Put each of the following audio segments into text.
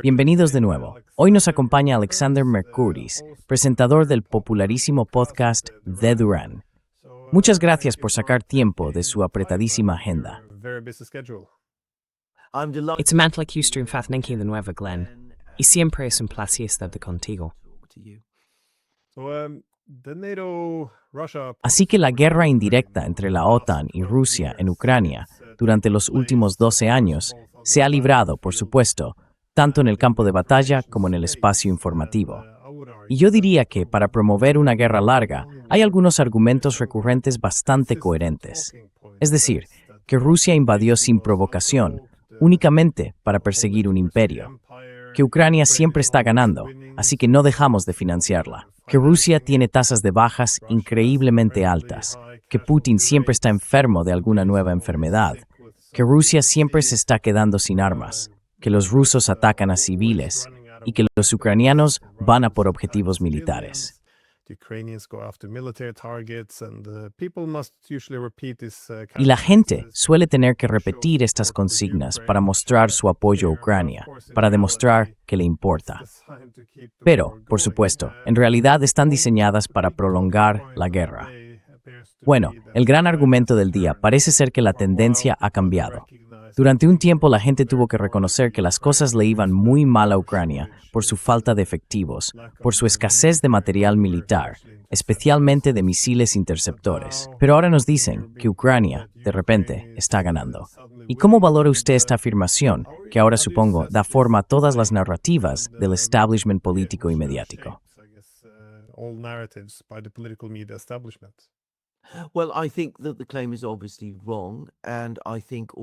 Bienvenidos de nuevo. Hoy nos acompaña Alexander Mercouris, presentador del popularísimo podcast The Duran. Muchas gracias por sacar tiempo de su apretadísima agenda. It's un mantle que usted de nuevo, Glenn, y siempre es un placer estar contigo. Así que la guerra indirecta entre la OTAN y Rusia en Ucrania durante los últimos 12 años se ha librado, por supuesto, tanto en el campo de batalla como en el espacio informativo. Y yo diría que, para promover una guerra larga, hay algunos argumentos recurrentes bastante coherentes. Es decir, que Rusia invadió sin provocación, únicamente para perseguir un imperio. Que Ucrania siempre está ganando, así que no dejamos de financiarla. Que Rusia tiene tasas de bajas increíblemente altas. Que Putin siempre está enfermo de alguna nueva enfermedad. Que Rusia siempre se está quedando sin armas. Que los rusos atacan a civiles. Y que los ucranianos van a por objetivos militares. Y la gente suele tener que repetir estas consignas para mostrar su apoyo a Ucrania, para demostrar que le importa. Pero, por supuesto, en realidad están diseñadas para prolongar la guerra. Bueno, el gran argumento del día parece ser que la tendencia ha cambiado. Durante un tiempo la gente tuvo que reconocer que las cosas le iban muy mal a Ucrania por su falta de efectivos, por su escasez de material militar, especialmente de misiles interceptores. Pero ahora nos dicen que Ucrania, de repente, está ganando. ¿Y cómo valora usted esta afirmación, que ahora supongo da forma a todas las narrativas del establishment político y mediático?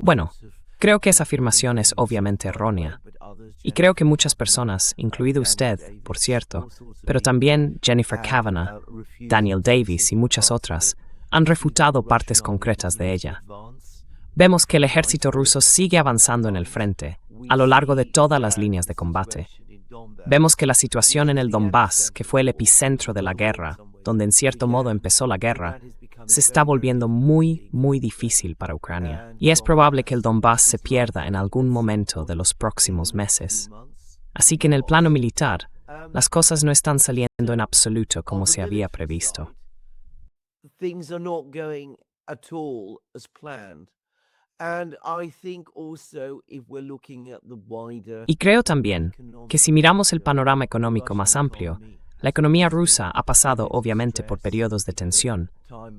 Bueno, creo que esa afirmación es obviamente errónea. Y creo que muchas personas, incluido usted, por cierto, pero también Jennifer Kavanagh, Daniel Davis y muchas otras, han refutado partes concretas de ella. Vemos que el ejército ruso sigue avanzando en el frente, a lo largo de todas las líneas de combate. Vemos que la situación en el Donbass, que fue el epicentro de la guerra, donde en cierto modo empezó la guerra, se está volviendo muy, muy difícil para Ucrania. Y es probable que el Donbass se pierda en algún momento de los próximos meses. Así que en el plano militar, las cosas no están saliendo en absoluto como se había previsto. Y creo también que si miramos el panorama económico más amplio, la economía rusa ha pasado obviamente por periodos de tensión.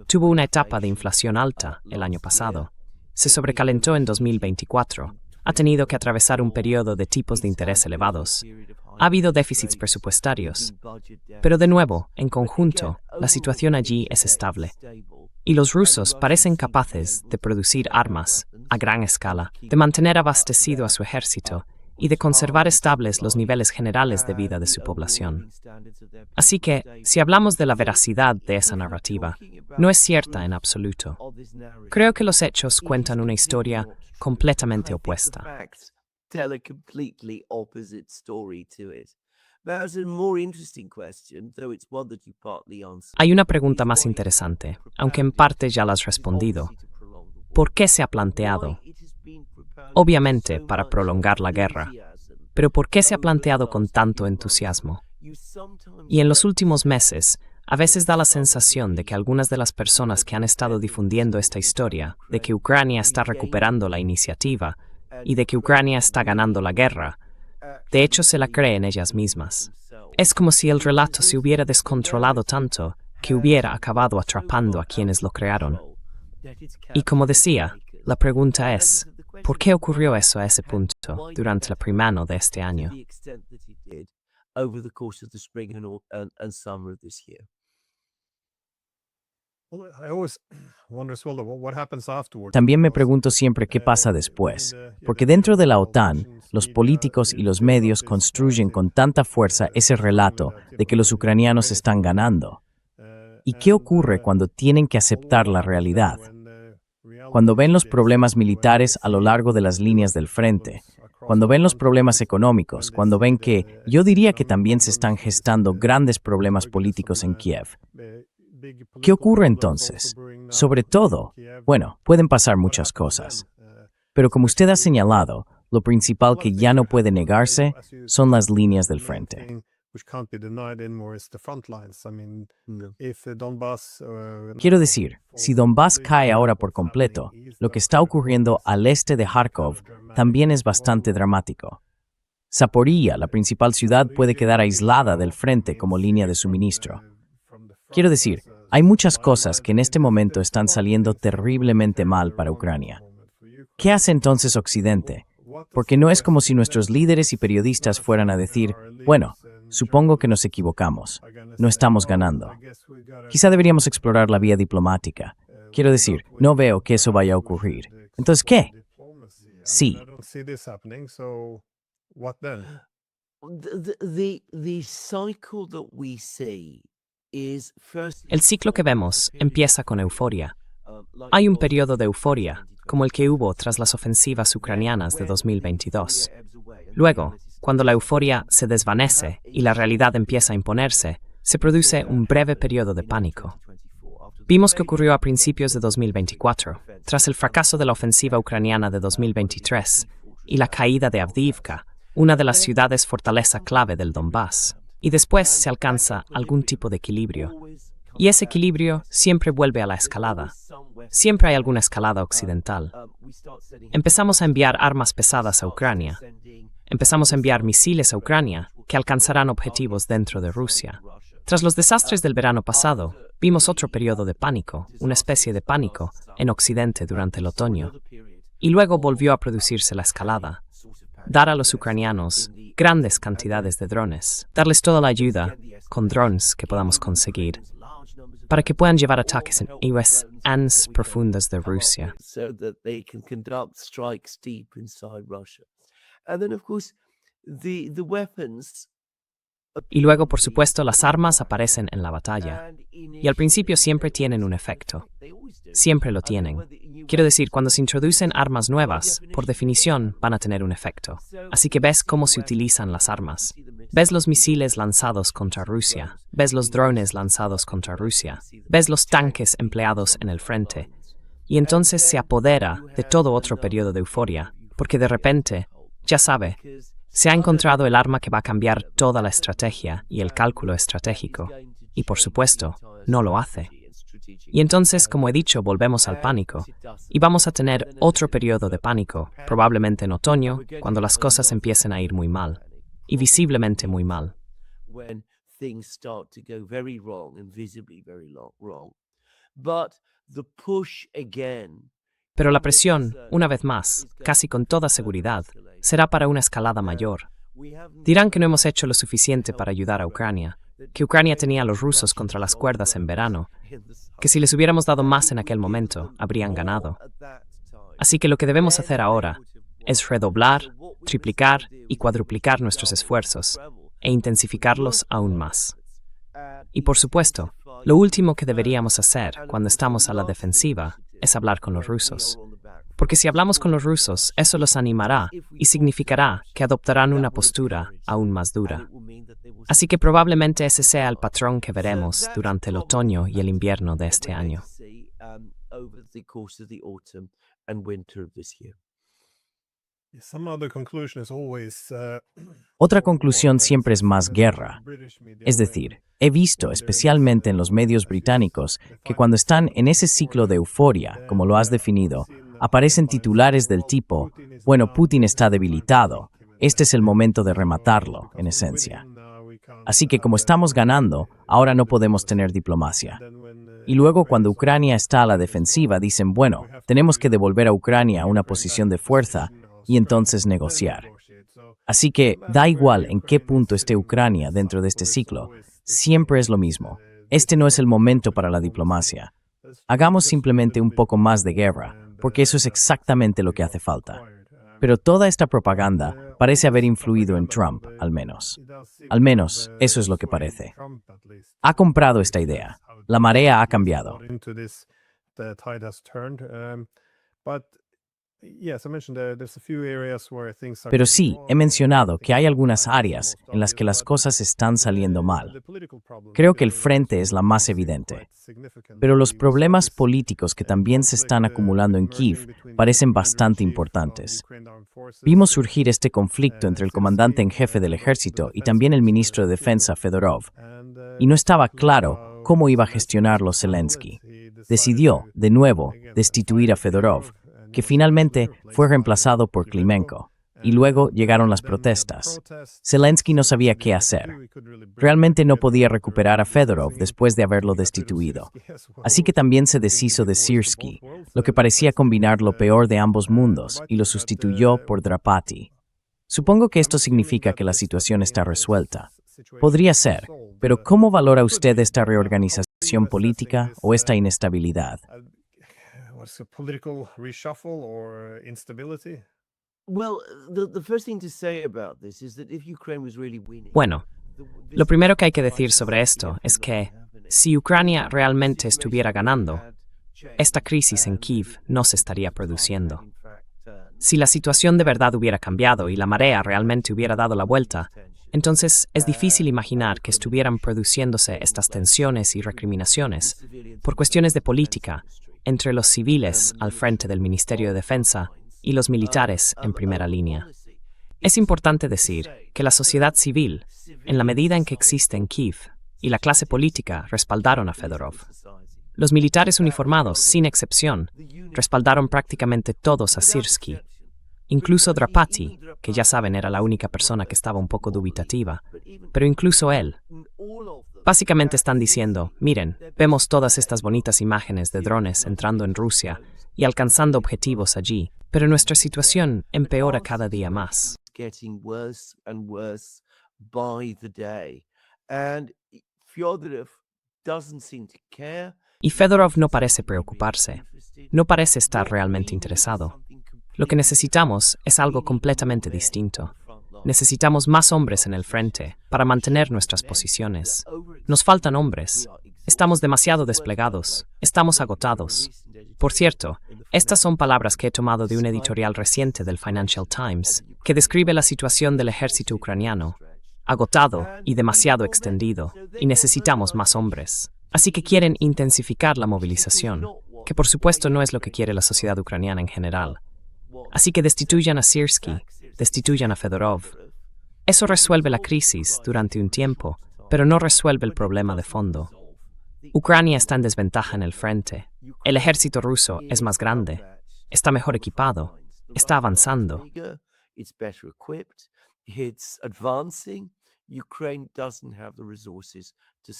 Tuvo una etapa de inflación alta el año pasado. Se sobrecalentó en 2024. Ha tenido que atravesar un periodo de tipos de interés elevados. Ha habido déficits presupuestarios. Pero de nuevo, en conjunto, la situación allí es estable. Y los rusos parecen capaces de producir armas a gran escala, de mantener abastecido a su ejército y de conservar estables los niveles generales de vida de su población. Así que, si hablamos de la veracidad de esa narrativa, no es cierta en absoluto. Creo que los hechos cuentan una historia completamente opuesta. Hay una pregunta más interesante, aunque en parte ya la has respondido. ¿Por qué se ha planteado? Obviamente para prolongar la guerra, pero ¿por qué se ha planteado con tanto entusiasmo? Y en los últimos meses, a veces da la sensación de que algunas de las personas que han estado difundiendo esta historia, de que Ucrania está recuperando la iniciativa y de que Ucrania está ganando la guerra, de hecho se la creen ellas mismas. Es como si el relato se hubiera descontrolado tanto que hubiera acabado atrapando a quienes lo crearon. Y como decía, la pregunta es, ¿por qué ocurrió eso a ese punto durante el primer año de este año? También me pregunto siempre qué pasa después, porque dentro de la OTAN, los políticos y los medios construyen con tanta fuerza ese relato de que los ucranianos están ganando. ¿Y qué ocurre cuando tienen que aceptar la realidad? Cuando ven los problemas militares a lo largo de las líneas del frente, cuando ven los problemas económicos, cuando ven que yo diría que también se están gestando grandes problemas políticos en Kiev. ¿Qué ocurre entonces? Sobre todo, bueno, pueden pasar muchas cosas. Pero como usted ha señalado, lo principal que ya no puede negarse son las líneas del frente. Quiero decir, si Donbass cae ahora por completo, lo que está ocurriendo al este de Kharkov también es bastante dramático. Zaporizhia, la principal ciudad, puede quedar aislada del frente como línea de suministro. Quiero decir, hay muchas cosas que en este momento están saliendo terriblemente mal para Ucrania. ¿Qué hace entonces Occidente? Porque no es como si nuestros líderes y periodistas fueran a decir, bueno, supongo que nos equivocamos, no estamos ganando. Quizá deberíamos explorar la vía diplomática. Quiero decir, no veo que eso vaya a ocurrir. Entonces, ¿qué? Sí. El ciclo que vemos empieza con euforia. Hay un periodo de euforia, como el que hubo tras las ofensivas ucranianas de 2022. Luego, cuando la euforia se desvanece y la realidad empieza a imponerse, se produce un breve periodo de pánico. Vimos que ocurrió a principios de 2024, tras el fracaso de la ofensiva ucraniana de 2023 y la caída de Avdiivka, una de las ciudades fortaleza clave del Donbass. Y después se alcanza algún tipo de equilibrio. Y ese equilibrio siempre vuelve a la escalada. Siempre hay alguna escalada occidental. Empezamos a enviar armas pesadas a Ucrania. Empezamos a enviar misiles a Ucrania que alcanzarán objetivos dentro de Rusia. Tras los desastres del verano pasado, vimos otro periodo de pánico, una especie de pánico, en Occidente durante el otoño. Y luego volvió a producirse la escalada. Dar a los ucranianos grandes cantidades de drones, darles toda la ayuda con drones que podamos conseguir, para que puedan llevar ataques en áreas profundas de Rusia. Y luego, por supuesto, las armas aparecen en la batalla. Y al principio siempre tienen un efecto. Siempre lo tienen. Quiero decir, cuando se introducen armas nuevas, por definición van a tener un efecto. Así que ves cómo se utilizan las armas. Ves los misiles lanzados contra Rusia. Ves los drones lanzados contra Rusia. Ves los tanques empleados en el frente. Y entonces se apodera de todo otro periodo de euforia, porque de repente, ya sabe, se ha encontrado el arma que va a cambiar toda la estrategia y el cálculo estratégico. Y por supuesto, no lo hace. Y entonces, como he dicho, volvemos al pánico. Y vamos a tener otro periodo de pánico, probablemente en otoño, cuando las cosas empiecen a ir muy mal. Y visiblemente muy mal. Pero la presión, una vez más, casi con toda seguridad, será para una escalada mayor. Dirán que no hemos hecho lo suficiente para ayudar a Ucrania, que Ucrania tenía a los rusos contra las cuerdas en verano, que si les hubiéramos dado más en aquel momento, habrían ganado. Así que lo que debemos hacer ahora es redoblar, triplicar y cuadruplicar nuestros esfuerzos e intensificarlos aún más. Y por supuesto, lo último que deberíamos hacer cuando estamos a la defensiva es hablar con los rusos. Porque si hablamos con los rusos, eso los animará y significará que adoptarán una postura aún más dura. Así que probablemente ese sea el patrón que veremos durante el otoño y el invierno de este año. Otra conclusión siempre es más guerra. Es decir, he visto, especialmente en los medios británicos, que cuando están en ese ciclo de euforia, como lo has definido, aparecen titulares del tipo, bueno, Putin está debilitado, este es el momento de rematarlo, en esencia. Así que como estamos ganando, ahora no podemos tener diplomacia. Y luego cuando Ucrania está a la defensiva, dicen, bueno, tenemos que devolver a Ucrania a una posición de fuerza y entonces negociar. Así que da igual en qué punto esté Ucrania dentro de este ciclo, siempre es lo mismo. Este no es el momento para la diplomacia. Hagamos simplemente un poco más de guerra, porque eso es exactamente lo que hace falta. Pero toda esta propaganda parece haber influido en Trump, al menos. Al menos, eso es lo que parece. Ha comprado esta idea. La marea ha cambiado. Pero sí, he mencionado que hay algunas áreas en las que las cosas están saliendo mal. Creo que el frente es la más evidente. Pero los problemas políticos que también se están acumulando en Kiev parecen bastante importantes. Vimos surgir este conflicto entre el comandante en jefe del ejército y también el ministro de Defensa, Fedorov, y no estaba claro cómo iba a gestionarlo Zelensky. Decidió, de nuevo, destituir a Fedorov, que finalmente fue reemplazado por Klimenko, y luego llegaron las protestas. Zelensky no sabía qué hacer. Realmente no podía recuperar a Fedorov después de haberlo destituido. Así que también se deshizo de Syrskyi, lo que parecía combinar lo peor de ambos mundos, y lo sustituyó por Drapati. Supongo que esto significa que la situación está resuelta. Podría ser, pero ¿cómo valora usted esta reorganización política o esta inestabilidad? Bueno, lo primero que hay que decir sobre esto es que, si Ucrania realmente estuviera ganando, esta crisis en Kiev no se estaría produciendo. Si la situación de verdad hubiera cambiado y la marea realmente hubiera dado la vuelta, entonces es difícil imaginar que estuvieran produciéndose estas tensiones y recriminaciones por cuestiones de política entre los civiles al frente del Ministerio de Defensa y los militares en primera línea. Es importante decir que la sociedad civil, en la medida en que existe en Kiev, y la clase política respaldaron a Fedorov. Los militares uniformados, sin excepción, respaldaron prácticamente todos a Syrskyi. Incluso Drapati, que ya saben era la única persona que estaba un poco dubitativa, pero incluso él. Básicamente están diciendo, miren, vemos todas estas bonitas imágenes de drones entrando en Rusia y alcanzando objetivos allí, pero nuestra situación empeora cada día más. Y Fedorov no parece preocuparse, no parece estar realmente interesado. Lo que necesitamos es algo completamente distinto. Necesitamos más hombres en el frente para mantener nuestras posiciones. Nos faltan hombres. Estamos demasiado desplegados. Estamos agotados. Por cierto, estas son palabras que he tomado de un editorial reciente del Financial Times, que describe la situación del ejército ucraniano. Agotado y demasiado extendido, y necesitamos más hombres. Así que quieren intensificar la movilización, que por supuesto no es lo que quiere la sociedad ucraniana en general. Así que destituyan a Syrskyi, destituyan a Fedorov. Eso resuelve la crisis durante un tiempo, pero no resuelve el problema de fondo. Ucrania está en desventaja en el frente. El ejército ruso es más grande, está mejor equipado, está avanzando.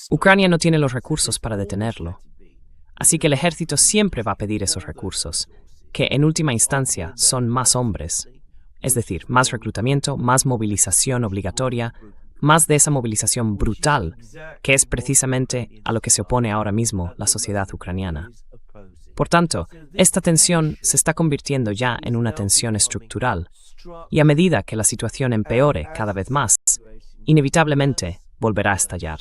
Ucrania no tiene los recursos para detenerlo. Así que el ejército siempre va a pedir esos recursos, que en última instancia son más hombres. Es decir, más reclutamiento, más movilización obligatoria, más de esa movilización brutal, que es precisamente a lo que se opone ahora mismo la sociedad ucraniana. Por tanto, esta tensión se está convirtiendo ya en una tensión estructural, y a medida que la situación empeore cada vez más, inevitablemente volverá a estallar.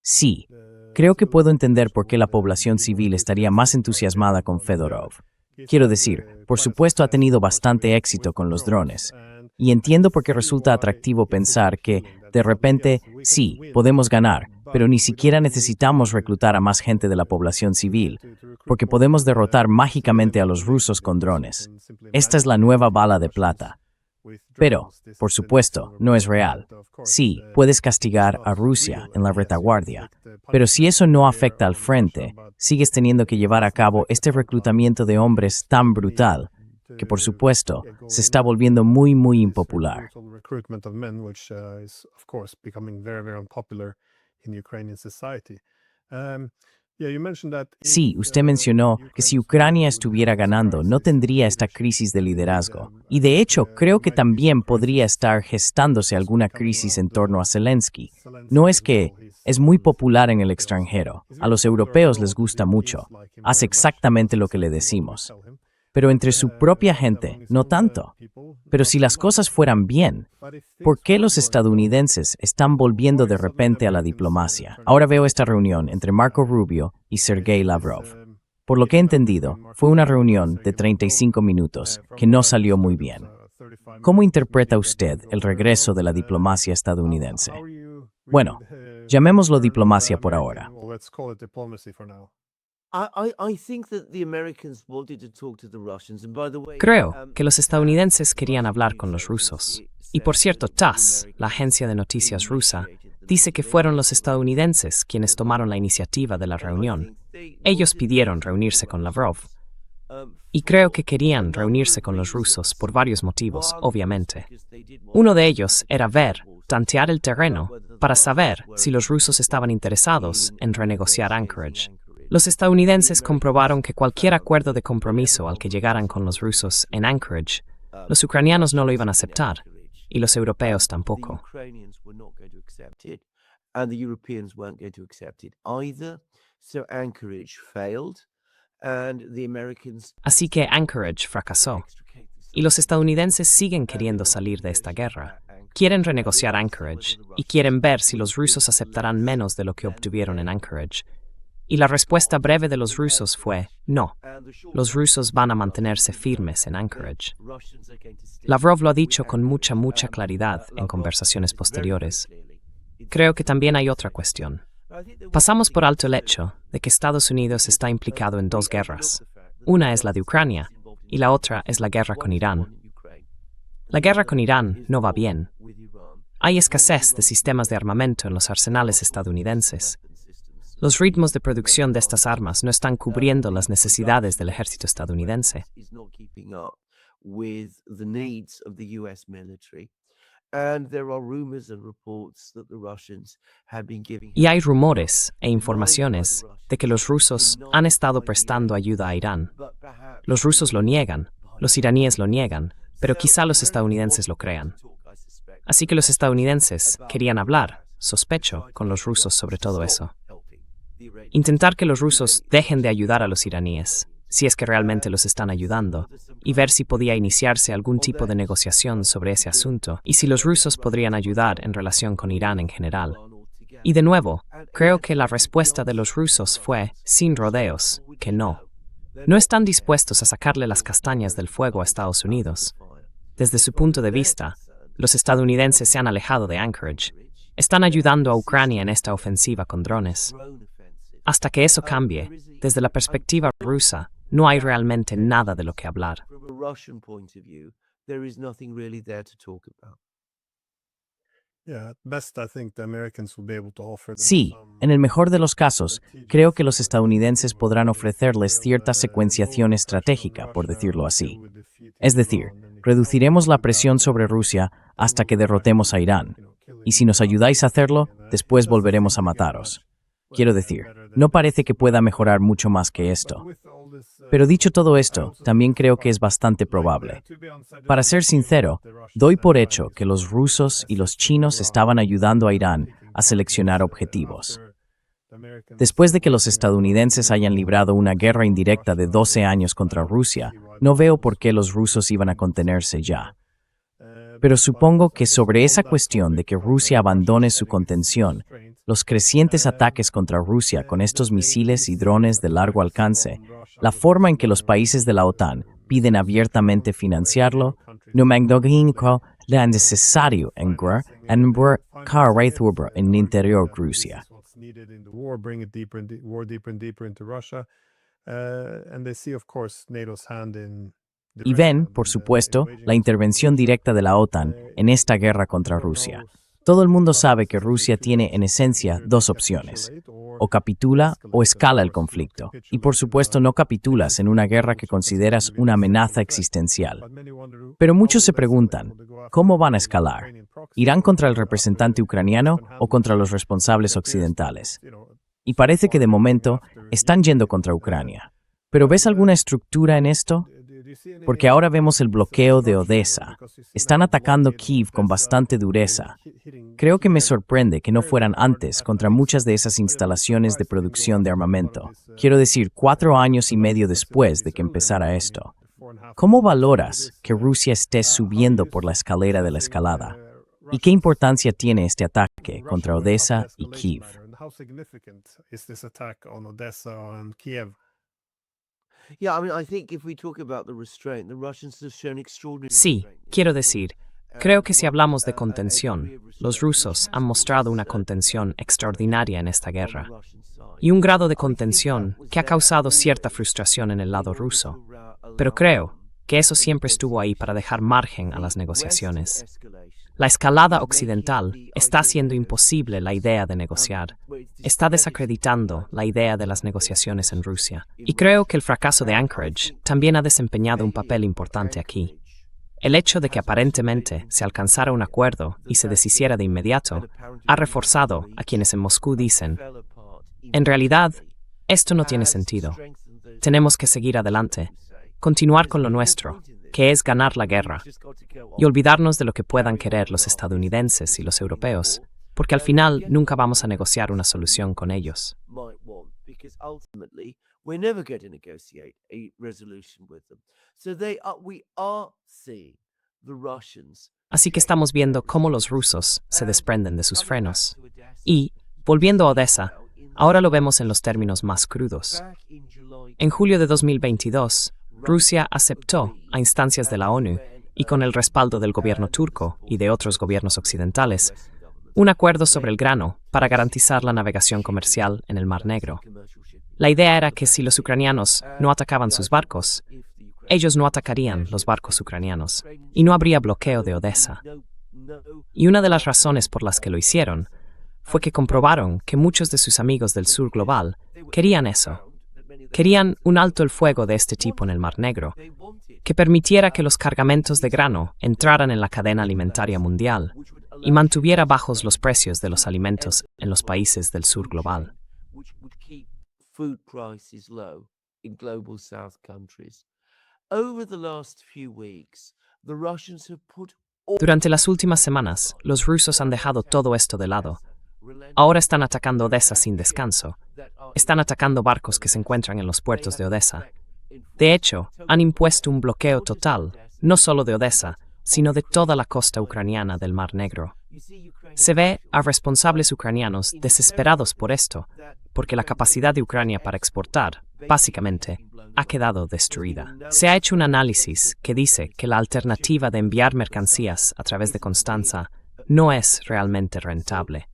Sí, creo que puedo entender por qué la población civil estaría más entusiasmada con Fedorov. Quiero decir, por supuesto ha tenido bastante éxito con los drones, y entiendo por qué resulta atractivo pensar que, de repente, sí, podemos ganar, pero ni siquiera necesitamos reclutar a más gente de la población civil, porque podemos derrotar mágicamente a los rusos con drones. Esta es la nueva bala de plata. Pero, por supuesto, no es real. Sí, puedes castigar a Rusia en la retaguardia, pero si eso no afecta al frente, sigues teniendo que llevar a cabo este reclutamiento de hombres tan brutal, que por supuesto se está volviendo muy, muy impopular. Sí, usted mencionó que si Ucrania estuviera ganando, no tendría esta crisis de liderazgo. Y de hecho, creo que también podría estar gestándose alguna crisis en torno a Zelensky. No es que es muy popular en el extranjero. A los europeos les gusta mucho. Hace exactamente lo que le decimos. pero entre su propia gente, no tanto. Pero si las cosas fueran bien, ¿por qué los estadounidenses están volviendo de repente a la diplomacia? Ahora veo esta reunión entre Marco Rubio y Sergei Lavrov. Por lo que he entendido, fue una reunión de 35 minutos que no salió muy bien. ¿Cómo interpreta usted el regreso de la diplomacia estadounidense? Bueno, llamémoslo diplomacia por ahora. Creo que los estadounidenses querían hablar con los rusos. Y por cierto, TASS, la agencia de noticias rusa, dice que fueron los estadounidenses quienes tomaron la iniciativa de la reunión. Ellos pidieron reunirse con Lavrov. Y creo que querían reunirse con los rusos por varios motivos, obviamente. Uno de ellos era tantear el terreno, para saber si los rusos estaban interesados en renegociar Anchorage. Los estadounidenses comprobaron que cualquier acuerdo de compromiso al que llegaran con los rusos en Anchorage, los ucranianos no lo iban a aceptar, y los europeos tampoco. Así que Anchorage fracasó, y los estadounidenses siguen queriendo salir de esta guerra. Quieren renegociar Anchorage, y quieren ver si los rusos aceptarán menos de lo que obtuvieron en Anchorage. Y la respuesta breve de los rusos fue, no, los rusos van a mantenerse firmes en Anchorage. Lavrov lo ha dicho con mucha claridad en conversaciones posteriores. Creo que también hay otra cuestión. Pasamos por alto el hecho de que Estados Unidos está implicado en dos guerras. Una es la de Ucrania y la otra es la guerra con Irán. La guerra con Irán no va bien. Hay escasez de sistemas de armamento en los arsenales estadounidenses. Los ritmos de producción de estas armas no están cubriendo las necesidades del ejército estadounidense. Y hay rumores e informaciones de que los rusos han estado prestando ayuda a Irán. Los rusos lo niegan, los iraníes lo niegan, pero quizá los estadounidenses lo crean. Así que los estadounidenses querían hablar, sospecho, con los rusos sobre todo eso. Intentar que los rusos dejen de ayudar a los iraníes, si es que realmente los están ayudando, y ver si podía iniciarse algún tipo de negociación sobre ese asunto, y si los rusos podrían ayudar en relación con Irán en general. Y de nuevo, creo que la respuesta de los rusos fue, sin rodeos, que no. No están dispuestos a sacarle las castañas del fuego a Estados Unidos. Desde su punto de vista, los estadounidenses se han alejado de Anchorage. Están ayudando a Ucrania en esta ofensiva con drones. Hasta que eso cambie, desde la perspectiva rusa, no hay realmente nada de lo que hablar. Sí, en el mejor de los casos, creo que los estadounidenses podrán ofrecerles cierta secuenciación estratégica, por decirlo así. Es decir, reduciremos la presión sobre Rusia hasta que derrotemos a Irán. Y si nos ayudáis a hacerlo, después volveremos a mataros. Quiero decir, no parece que pueda mejorar mucho más que esto. Pero dicho todo esto, también creo que es bastante probable. Para ser sincero, doy por hecho que los rusos y los chinos estaban ayudando a Irán a seleccionar objetivos. Después de que los estadounidenses hayan librado una guerra indirecta de 12 años contra Rusia, no veo por qué los rusos iban a contenerse ya. Pero supongo que sobre esa cuestión de que Rusia abandone su contención, los crecientes ataques contra Rusia con estos misiles y drones de largo alcance, la forma en que los países de la OTAN piden abiertamente financiarlo, no magdogínco la necesario en guerra en el interior de Rusia. Y ven, por supuesto, la intervención directa de la OTAN en esta guerra contra Rusia. Todo el mundo sabe que Rusia tiene en esencia dos opciones. O capitula o escala el conflicto. Y por supuesto no capitulas en una guerra que consideras una amenaza existencial. Pero muchos se preguntan, ¿cómo van a escalar? ¿Irán contra el representante ucraniano o contra los responsables occidentales? Y parece que de momento están yendo contra Ucrania. ¿Pero ves alguna estructura en esto? Porque ahora vemos el bloqueo de Odessa. Están atacando Kiev con bastante dureza. Creo que me sorprende que no fueran antes contra muchas de esas instalaciones de producción de armamento. Quiero decir, 4 años y medio después de que empezara esto. ¿Cómo valoras que Rusia esté subiendo por la escalera de la escalada? ¿Y qué importancia tiene este ataque contra Odessa y Kiev? Sí, quiero decir, creo que si hablamos de contención, los rusos han mostrado una contención extraordinaria en esta guerra, y un grado de contención que ha causado cierta frustración en el lado ruso. Pero creo que eso siempre estuvo ahí para dejar margen a las negociaciones. La escalada occidental está haciendo imposible la idea de negociar. Está desacreditando la idea de las negociaciones en Rusia. Y creo que el fracaso de Anchorage también ha desempeñado un papel importante aquí. El hecho de que aparentemente se alcanzara un acuerdo y se deshiciera de inmediato ha reforzado a quienes en Moscú dicen: en realidad, esto no tiene sentido. Tenemos que seguir adelante, continuar con lo nuestro, que es ganar la guerra, y olvidarnos de lo que puedan querer los estadounidenses y los europeos, porque al final nunca vamos a negociar una solución con ellos. Así que estamos viendo cómo los rusos se desprenden de sus frenos. Y, volviendo a Odessa, ahora lo vemos en los términos más crudos. En julio de 2022, Rusia aceptó, a instancias de la ONU y con el respaldo del gobierno turco y de otros gobiernos occidentales, un acuerdo sobre el grano para garantizar la navegación comercial en el Mar Negro. La idea era que si los ucranianos no atacaban sus barcos, ellos no atacarían los barcos ucranianos y no habría bloqueo de Odessa. Y una de las razones por las que lo hicieron fue que comprobaron que muchos de sus amigos del sur global querían eso. Querían un alto el fuego de este tipo en el Mar Negro, que permitiera que los cargamentos de grano entraran en la cadena alimentaria mundial y mantuviera bajos los precios de los alimentos en los países del sur global. Durante las últimas semanas, los rusos han dejado todo esto de lado. Ahora están atacando Odessa sin descanso. Están atacando barcos que se encuentran en los puertos de Odessa. De hecho, han impuesto un bloqueo total, no solo de Odessa, sino de toda la costa ucraniana del Mar Negro. Se ve a responsables ucranianos desesperados por esto, porque la capacidad de Ucrania para exportar, básicamente, ha quedado destruida. Se ha hecho un análisis que dice que la alternativa de enviar mercancías a través de Constanza no es realmente rentable.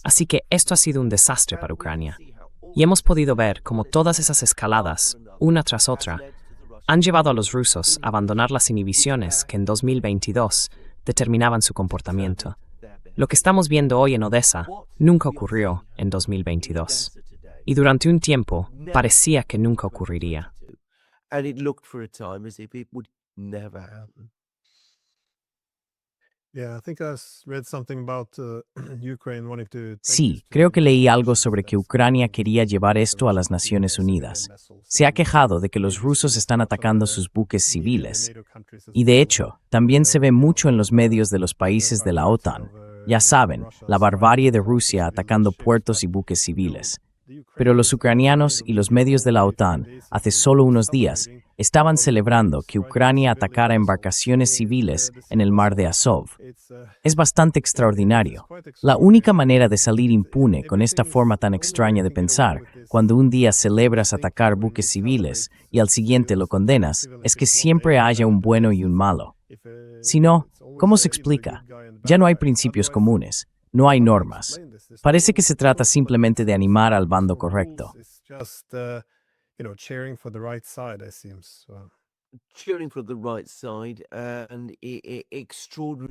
Así que esto ha sido un desastre para Ucrania. Y hemos podido ver cómo todas esas escaladas, una tras otra, han llevado a los rusos a abandonar las inhibiciones que en 2022 determinaban su comportamiento. Lo que estamos viendo hoy en Odessa nunca ocurrió en 2022. Y durante un tiempo parecía que nunca ocurriría. Sí, creo que leí algo sobre que Ucrania quería llevar esto a las Naciones Unidas. Se ha quejado de que los rusos están atacando sus buques civiles. Y de hecho, también se ve mucho en los medios de los países de la OTAN. Ya saben, la barbarie de Rusia atacando puertos y buques civiles. Pero los ucranianos y los medios de la OTAN, hace solo unos días, estaban celebrando que Ucrania atacara embarcaciones civiles en el mar de Azov. Es bastante extraordinario. La única manera de salir impune con esta forma tan extraña de pensar, cuando un día celebras atacar buques civiles y al siguiente lo condenas, es que siempre haya un bueno y un malo. Si no, ¿cómo se explica? Ya no hay principios comunes. No hay normas. Parece que se trata simplemente de animar al bando correcto.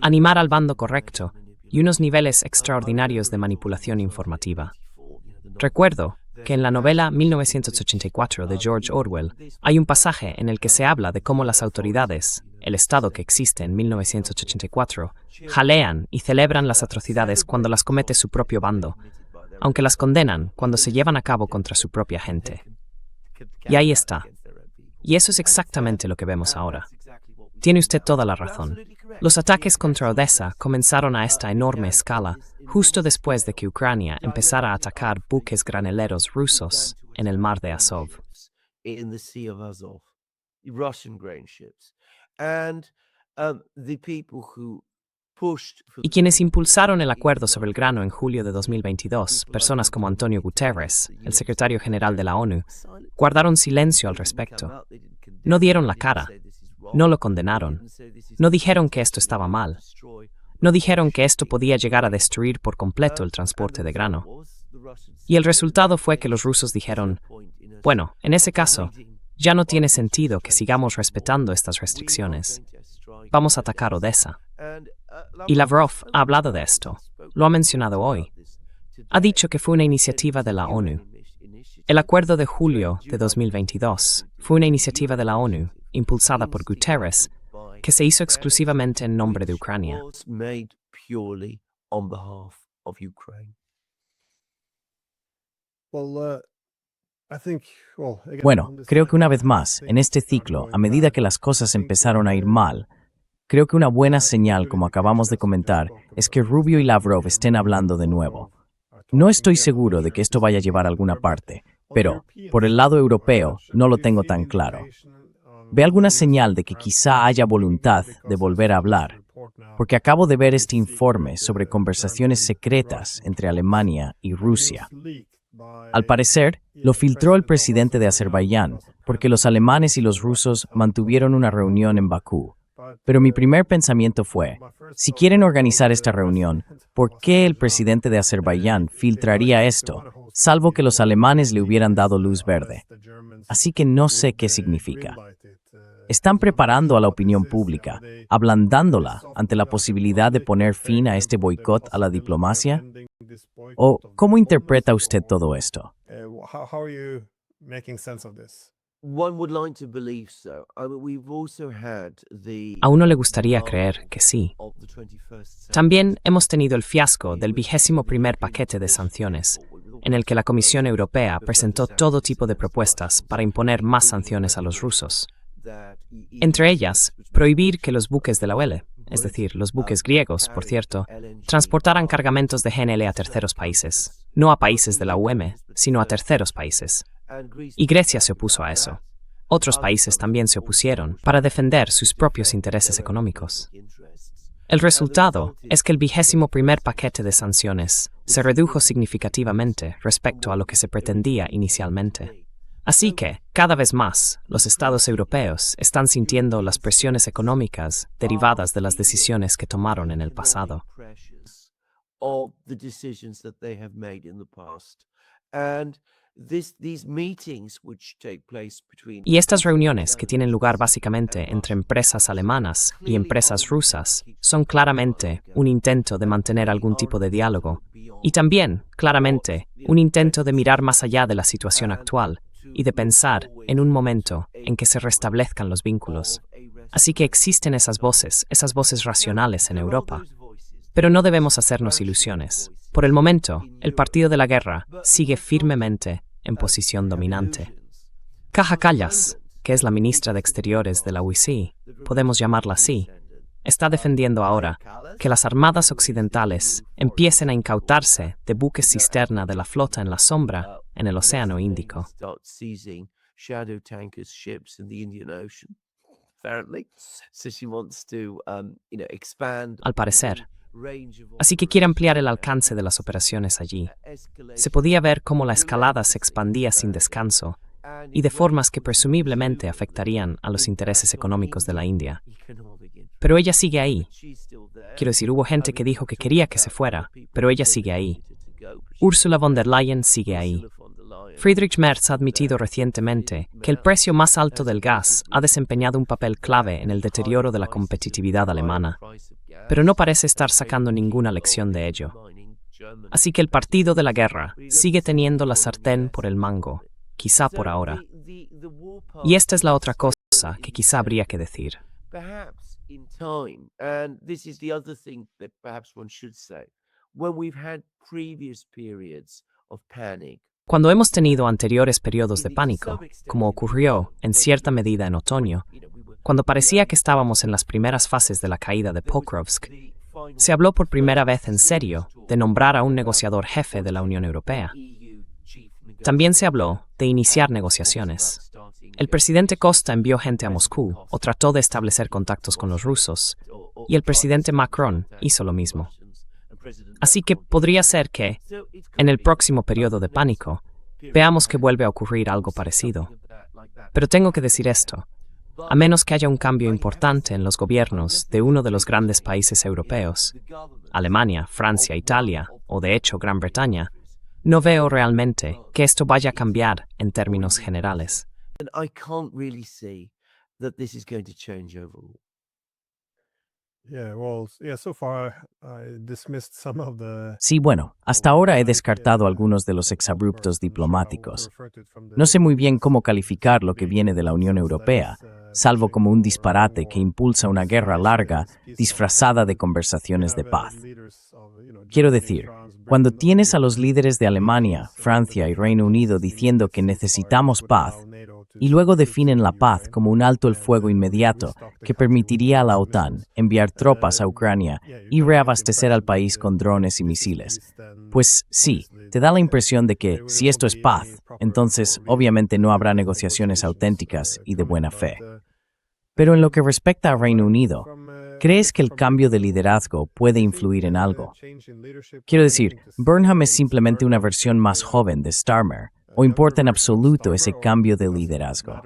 Animar al bando correcto y unos niveles extraordinarios de manipulación informativa. Recuerdo que en la novela 1984 de George Orwell hay un pasaje en el que se habla de cómo las autoridades, el Estado que existe en 1984, jalean y celebran las atrocidades cuando las comete su propio bando, aunque las condenan cuando se llevan a cabo contra su propia gente. Y ahí está. Y eso es exactamente lo que vemos ahora. Tiene usted toda la razón. Los ataques contra Odessa comenzaron a esta enorme escala justo después de que Ucrania empezara a atacar buques graneleros rusos en el mar de Azov. Russian grain ships, and the people who pushed for Y quienes impulsaron el acuerdo sobre el grano en julio de 2022, personas como Antonio Guterres, el secretario general de la ONU, guardaron silencio al respecto. No dieron la cara, no lo condenaron, no dijeron que esto estaba mal, no dijeron que esto podía llegar a destruir por completo el transporte de grano. Y el resultado fue que los rusos dijeron, bueno, en ese caso, ya no tiene sentido que sigamos respetando estas restricciones. Vamos a atacar Odessa. Y Lavrov ha hablado de esto, lo ha mencionado hoy. Ha dicho que fue una iniciativa de la ONU. El acuerdo de julio de 2022 fue una iniciativa de la ONU, impulsada por Guterres, que se hizo exclusivamente en nombre de Ucrania. Bueno, creo que una vez más, en este ciclo, a medida que las cosas empezaron a ir mal, creo que una buena señal, como acabamos de comentar, es que Rubio y Lavrov estén hablando de nuevo. No estoy seguro de que esto vaya a llevar a alguna parte, pero, por el lado europeo, no lo tengo tan claro. ¿Ve alguna señal de que quizá haya voluntad de volver a hablar? Porque acabo de ver este informe sobre conversaciones secretas entre Alemania y Rusia. Al parecer, lo filtró el presidente de Azerbaiyán, porque los alemanes y los rusos mantuvieron una reunión en Bakú. Pero mi primer pensamiento fue, si quieren organizar esta reunión, ¿por qué el presidente de Azerbaiyán filtraría esto, salvo que los alemanes le hubieran dado luz verde? Así que no sé qué significa. ¿Están preparando a la opinión pública, ablandándola ante la posibilidad de poner fin a este boicot a la diplomacia? ¿O cómo interpreta usted todo esto? A uno le gustaría creer que sí. También hemos tenido el fiasco del 21º paquete de sanciones, en el que la Comisión Europea presentó todo tipo de propuestas para imponer más sanciones a los rusos. Entre ellas, prohibir que los buques de la UE, es decir, los buques griegos, por cierto, transportaran cargamentos de GNL a terceros países, no a países de la UEM, sino a terceros países. Y Grecia se opuso a eso. Otros países también se opusieron para defender sus propios intereses económicos. El resultado es que el 21º paquete de sanciones se redujo significativamente respecto a lo que se pretendía inicialmente. Así que, cada vez más, los estados europeos están sintiendo las presiones económicas derivadas de las decisiones que tomaron en el pasado. Y estas reuniones, que tienen lugar básicamente entre empresas alemanas y empresas rusas, son claramente un intento de mantener algún tipo de diálogo y también, claramente, un intento de mirar más allá de la situación actual y de pensar en un momento en que se restablezcan los vínculos. Así que existen esas voces racionales en Europa. Pero no debemos hacernos ilusiones. Por el momento, el partido de la guerra sigue firmemente en posición dominante. Kaja Kallas, que es la ministra de Exteriores de la UIC, podemos llamarla así, está defendiendo ahora que las armadas occidentales empiecen a incautarse de buques cisterna de la flota en la sombra en el Océano Índico. Al parecer. Así que quiere ampliar el alcance de las operaciones allí. Se podía ver cómo la escalada se expandía sin descanso y de formas que presumiblemente afectarían a los intereses económicos de la India. Pero ella sigue ahí. Quiero decir, hubo gente que dijo que quería que se fuera, pero ella sigue ahí. Ursula von der Leyen sigue ahí. Friedrich Merz ha admitido recientemente que el precio más alto del gas ha desempeñado un papel clave en el deterioro de la competitividad alemana, pero no parece estar sacando ninguna lección de ello. Así que el partido de la guerra sigue teniendo la sartén por el mango, quizá por ahora. Y esta es la otra cosa que quizá habría que decir. Cuando hemos tenido anteriores periodos de pánico, como ocurrió en cierta medida en otoño, cuando parecía que estábamos en las primeras fases de la caída de Pokrovsk, se habló por primera vez en serio de nombrar a un negociador jefe de la Unión Europea. También se habló de iniciar negociaciones. El presidente Costa envió gente a Moscú o trató de establecer contactos con los rusos, y el presidente Macron hizo lo mismo. Así que podría ser que, en el próximo periodo de pánico, veamos que vuelve a ocurrir algo parecido. Pero tengo que decir esto. A menos que haya un cambio importante en los gobiernos de uno de los grandes países europeos, Alemania, Francia, Italia o de hecho Gran Bretaña, no veo realmente que esto vaya a cambiar en términos generales. And I can't really see that this is going to change overall. So far I dismissed some of the Sí, bueno, hasta ahora he descartado algunos de los exabruptos diplomáticos. No sé muy bien cómo calificar lo que viene de la Unión Europea, salvo como un disparate que impulsa una guerra larga disfrazada de conversaciones de paz. Quiero decir, cuando tienes a los líderes de Alemania, Francia y Reino Unido diciendo que necesitamos paz, y luego definen la paz como un alto el fuego inmediato que permitiría a la OTAN enviar tropas a Ucrania y reabastecer al país con drones y misiles. Pues sí, te da la impresión de que, si esto es paz, entonces obviamente no habrá negociaciones auténticas y de buena fe. Pero en lo que respecta a Reino Unido, ¿crees que el cambio de liderazgo puede influir en algo? Quiero decir, Burnham es simplemente una versión más joven de Starmer, ¿o importa en absoluto ese cambio de liderazgo?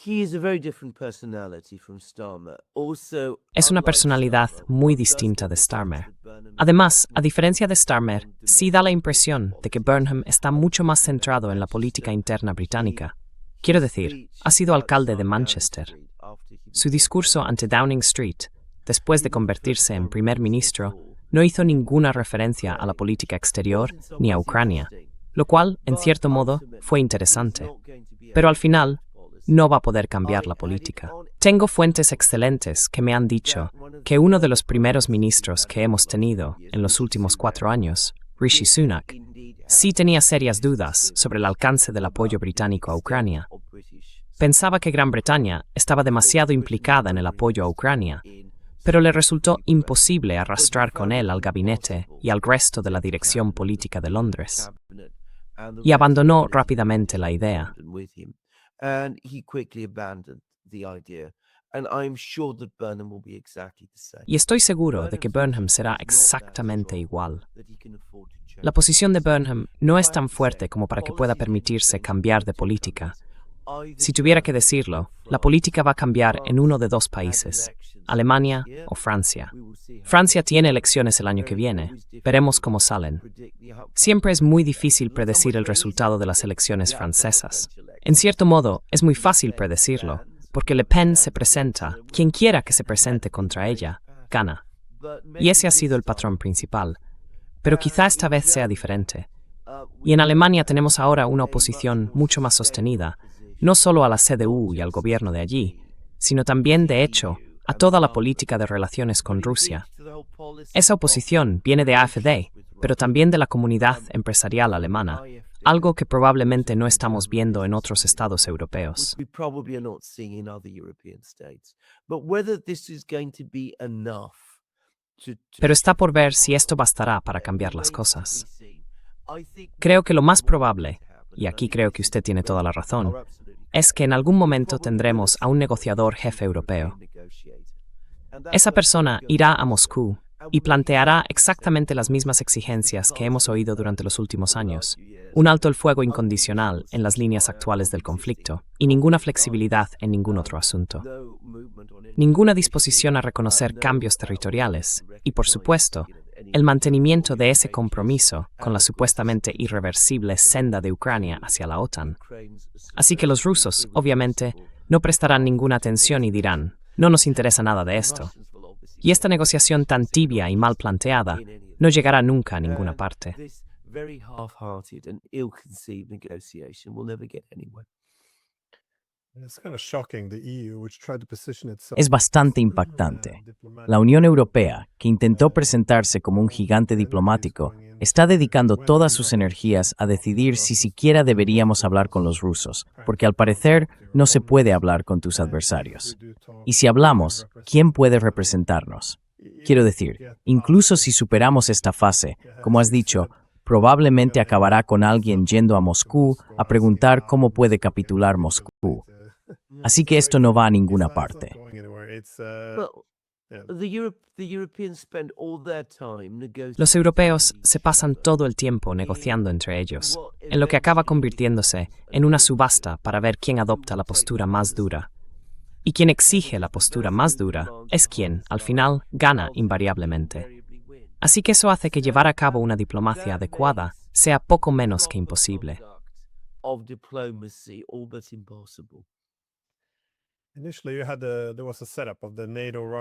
He is a very different personality from Starmer. Also, Es una personalidad muy distinta de Starmer. Además, a diferencia de Starmer, sí da la impresión de que Burnham está mucho más centrado en la política interna británica. Quiero decir, ha sido alcalde de Manchester. Su discurso ante Downing Street, después de convertirse en primer ministro, no hizo ninguna referencia a la política exterior ni a Ucrania, lo cual, en cierto modo, fue interesante. Pero al final, no va a poder cambiar la política. Tengo fuentes excelentes que me han dicho que uno de los primeros ministros que hemos tenido en los últimos 4 años, Rishi Sunak, sí tenía serias dudas sobre el alcance del apoyo británico a Ucrania. Pensaba que Gran Bretaña estaba demasiado implicada en el apoyo a Ucrania, pero le resultó imposible arrastrar con él al gabinete y al resto de la dirección política de Londres, y abandonó rápidamente la idea. And he quickly abandoned the idea. And I'm sure that Burnham will be exactly the same. Y estoy seguro de que Burnham será exactamente igual. La posición de Burnham no es tan fuerte como para que pueda permitirse cambiar de política. Si tuviera que decirlo, la política va a cambiar en uno de 2 países, Alemania o Francia. Francia tiene elecciones el año que viene. Veremos cómo salen. Siempre es muy difícil predecir el resultado de las elecciones francesas. En cierto modo, es muy fácil predecirlo, porque Le Pen se presenta, quien quiera que se presente contra ella, gana. Y ese ha sido el patrón principal. Pero quizá esta vez sea diferente. Y en Alemania tenemos ahora una oposición mucho más sostenida, no solo a la CDU y al gobierno de allí, sino también, de hecho, a toda la política de relaciones con Rusia. Esa oposición viene de AfD, pero también de la comunidad empresarial alemana, algo que probablemente no estamos viendo en otros estados europeos. We probably are not seeing in other European states. But whether this is going to be enough Pero está por ver si esto bastará para cambiar las cosas. Creo que lo más probable, y aquí creo que usted tiene toda la razón, es que en algún momento tendremos a un negociador jefe europeo. Esa persona irá a Moscú y planteará exactamente las mismas exigencias que hemos oído durante los últimos años. Un alto el fuego incondicional en las líneas actuales del conflicto y ninguna flexibilidad en ningún otro asunto. Ninguna disposición a reconocer cambios territoriales y, por supuesto, el mantenimiento de ese compromiso con la supuestamente irreversible senda de Ucrania hacia la OTAN. Así que los rusos, obviamente, no prestarán ninguna atención y dirán, no nos interesa nada de esto. Y esta negociación tan tibia y mal planteada no llegará nunca a ninguna parte. Es bastante impactante. La Unión Europea, que intentó presentarse como un gigante diplomático, está dedicando todas sus energías a decidir si siquiera deberíamos hablar con los rusos, porque al parecer no se puede hablar con tus adversarios. Y si hablamos, ¿quién puede representarnos? Quiero decir, incluso si superamos esta fase, como has dicho, probablemente acabará con alguien yendo a Moscú a preguntar cómo puede capitular Moscú. Así que esto no va a ninguna parte. Well, the Europeans spend all their time negotiating. Los europeos se pasan todo el tiempo negociando entre ellos, en lo que acaba convirtiéndose en una subasta para ver quién adopta la postura más dura. Y quien exige la postura más dura es quien, al final, gana invariablemente. Así que eso hace que llevar a cabo una diplomacia adecuada sea poco menos que imposible. Of diplomacy, all but impossible.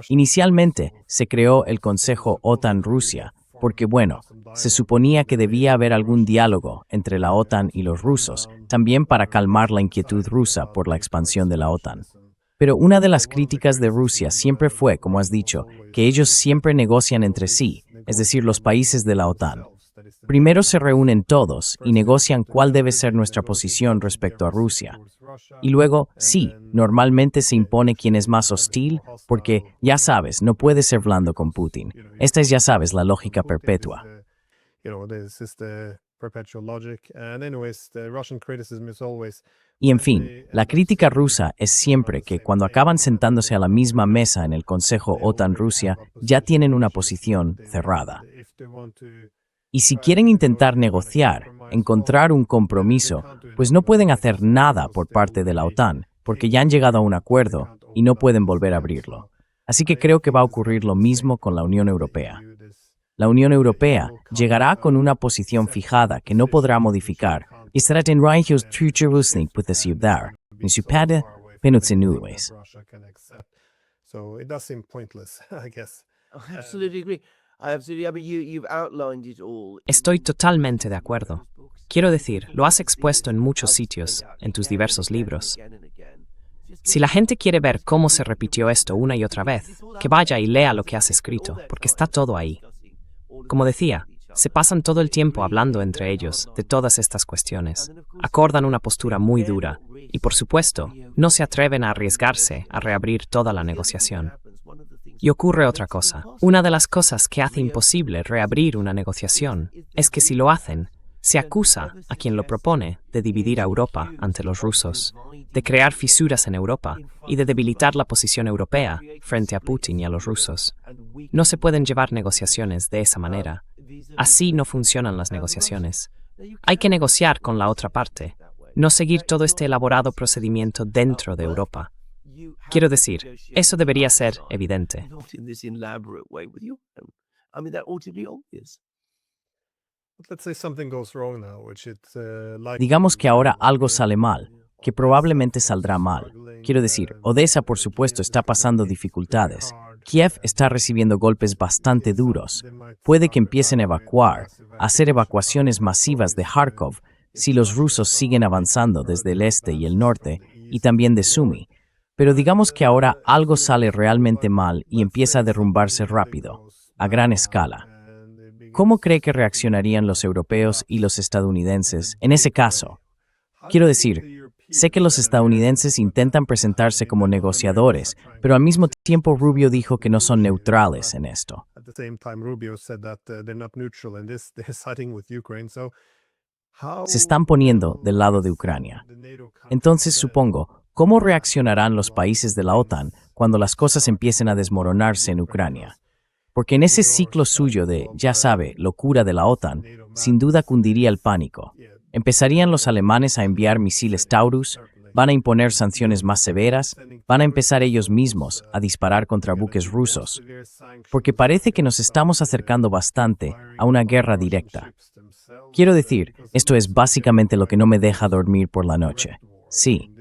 Inicialmente se creó el Consejo OTAN-Rusia, porque bueno, se suponía que debía haber algún diálogo entre la OTAN y los rusos, también para calmar la inquietud rusa por la expansión de la OTAN. Pero una de las críticas de Rusia siempre fue, como has dicho, que ellos siempre negocian entre sí, es decir, los países de la OTAN. Primero se reúnen todos y negocian cuál debe ser nuestra posición respecto a Rusia. Y luego, sí, normalmente se impone quien es más hostil, porque, ya sabes, no puede ser blando con Putin. Esta es, ya sabes, la lógica perpetua. Y en fin, la crítica rusa es siempre que cuando acaban sentándose a la misma mesa en el Consejo OTAN-Rusia, ya tienen una posición cerrada. Y si quieren intentar negociar, encontrar un compromiso, pues no pueden hacer nada por parte de la OTAN, porque ya han llegado a un acuerdo y no pueden volver a abrirlo. Así que creo que va a ocurrir lo mismo con la Unión Europea. La Unión Europea llegará con una posición fijada que no podrá modificar y estará en Reichos Trücherusnik with the Ciudad, en su padre, Penutsinues. I absolutely agree. I mean, you've outlined it all. Estoy totalmente de acuerdo. Quiero decir, lo has expuesto en muchos sitios, en tus diversos libros. Si la gente quiere ver cómo se repitió esto una y otra vez, que vaya y lea lo que has escrito, porque está todo ahí. Como decía, se pasan todo el tiempo hablando entre ellos de todas estas cuestiones, acordan una postura muy dura y, por supuesto, no se atreven a arriesgarse a reabrir toda la negociación. Y ocurre otra cosa. Una de las cosas que hace imposible reabrir una negociación es que si lo hacen, se acusa a quien lo propone de dividir a Europa ante los rusos, de crear fisuras en Europa y de debilitar la posición europea frente a Putin y a los rusos. No se pueden llevar negociaciones de esa manera. Así no funcionan las negociaciones. Hay que negociar con la otra parte, no seguir todo este elaborado procedimiento dentro de Europa. Quiero decir, eso debería ser evidente. Not in this elaborate way with you. I mean, that ought to be obvious. Digamos que ahora algo sale mal, que probablemente saldrá mal. Quiero decir, Odessa, por supuesto, está pasando dificultades. Kiev está recibiendo golpes bastante duros. Puede que empiecen a evacuar, a hacer evacuaciones masivas de Kharkov si los rusos siguen avanzando desde el este y el norte, y también de Sumy. Pero digamos que ahora algo sale realmente mal y empieza a derrumbarse rápido, a gran escala. ¿Cómo cree que reaccionarían los europeos y los estadounidenses en ese caso? Quiero decir, sé que los estadounidenses intentan presentarse como negociadores, pero al mismo tiempo Rubio dijo que no son neutrales en esto. Se están poniendo del lado de Ucrania. Entonces supongo, ¿cómo reaccionarán los países de la OTAN cuando las cosas empiecen a desmoronarse en Ucrania? Porque en ese ciclo suyo de, ya sabe, locura de la OTAN, sin duda cundiría el pánico. Empezarían los alemanes a enviar misiles Taurus, van a imponer sanciones más severas, van a empezar ellos mismos a disparar contra buques rusos. Porque parece que nos estamos acercando bastante a una guerra directa. Quiero decir, esto es básicamente lo que no me deja dormir por la noche. Sí.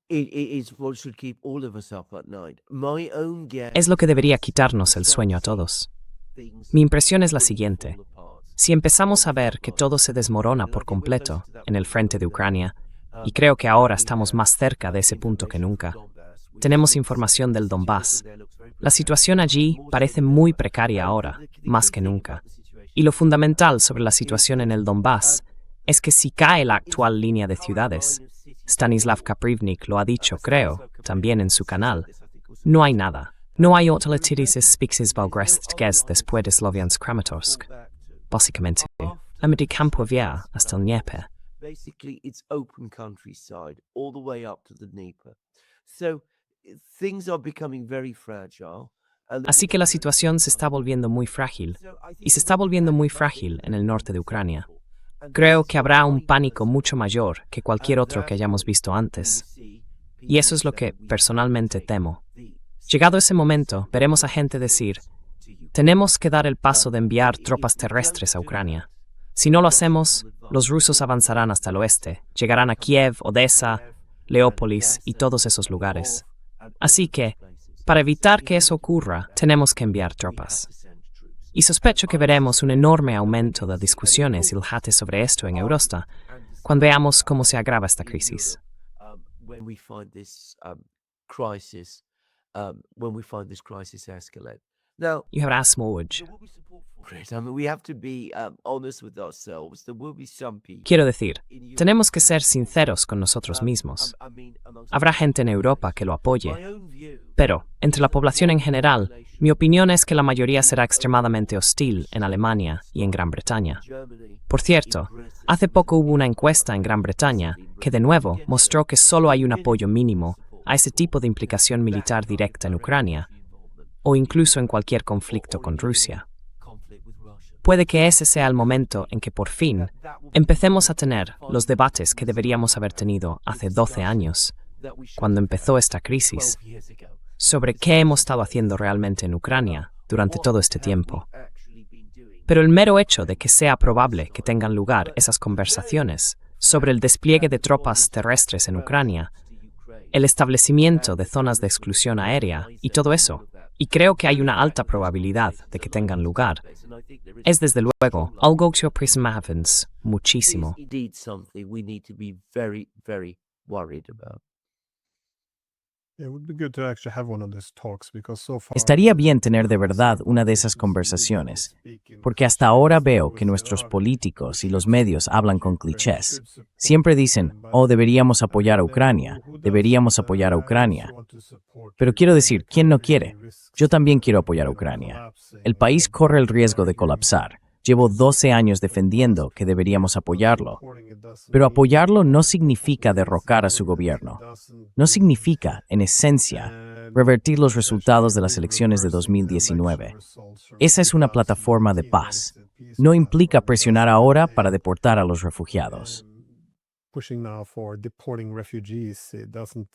It's what should keep all of us up at night. My own guess. Es lo que debería quitarnos el sueño a todos. Mi impresión es la siguiente. Si empezamos a ver que todo se desmorona por completo en el frente de Ucrania, y creo que ahora estamos más cerca de ese punto que nunca, tenemos información del Donbass. La situación allí parece muy precaria ahora, más que nunca. Y lo fundamental sobre la situación en el Donbass es que si cae la actual línea de ciudades, Stanislav Kaprivnik lo ha dicho, creo, también en su canal, no hay nada. No hay otra litiris spixis valgrestges después de Sloviansk Kramatorsk. Básicamente, la medio campo via hasta el Dnieper. Basically, it's open countryside all the way up to the Dnieper. So things are becoming very fragile. Así que la situación se está volviendo muy frágil, y se está volviendo muy frágil en el norte de Ucrania. Creo que habrá un pánico mucho mayor que cualquier otro que hayamos visto antes. Y eso es lo que personalmente temo. Llegado ese momento, veremos a gente decir, tenemos que dar el paso de enviar tropas terrestres a Ucrania. Si no lo hacemos, los rusos avanzarán hasta el oeste, llegarán a Kiev, Odessa, Leópolis y todos esos lugares. Así que, para evitar que eso ocurra, tenemos que enviar tropas. Y sospecho que veremos un enorme aumento de discusiones y debate sobre esto en Europa cuando veamos cómo se agrava esta crisis. When we find this crisis escalate. Now, You have asked Moj. there will be support for it. I mean, we have to be honest with ourselves. There will be some people. Quiero decir, tenemos que ser sinceros con nosotros mismos. Habrá gente en Europa que lo apoye, My own view. pero, entre la población en general, mi opinión es que la mayoría será extremadamente hostil en Alemania y en Gran Bretaña. Germany. Por cierto, hace poco hubo una encuesta en Gran Bretaña que de nuevo mostró que solo hay un apoyo mínimo a ese tipo de implicación militar directa en Ucrania, o incluso en cualquier conflicto con Rusia. Conflict with Russia. Puede que ese sea el momento en que por fin empecemos a tener los debates que deberíamos haber tenido hace 12 años, That we should cuando empezó esta crisis, 12 years ago. sobre qué hemos estado haciendo realmente en Ucrania durante todo este tiempo. Actually been doing. Pero el mero hecho de que sea probable que tengan lugar esas conversaciones sobre el despliegue de tropas terrestres en Ucrania, el establecimiento de zonas de exclusión aérea y todo eso, y creo que hay una alta probabilidad de que tengan lugar, And I think there is es desde luego algo que prismavens muchísimo. indeed something we need to be very, very worried about. It would be good to actually have one of these talks because so far Estaría bien tener de verdad una de esas conversaciones, porque hasta ahora veo que nuestros políticos y los medios hablan con clichés. Siempre dicen, oh, deberíamos apoyar a Ucrania, deberíamos apoyar a Ucrania. Pero quiero decir, ¿quién no quiere? Yo también quiero apoyar a Ucrania. El país corre el riesgo de colapsar. Llevo 12 años defendiendo que deberíamos apoyarlo. Pero apoyarlo no significa derrocar a su gobierno. No significa, en esencia, revertir los resultados de las elecciones de 2019. Esa es una plataforma de paz. No implica presionar ahora para deportar a los refugiados. pushing now for deporting refugees. It doesn't,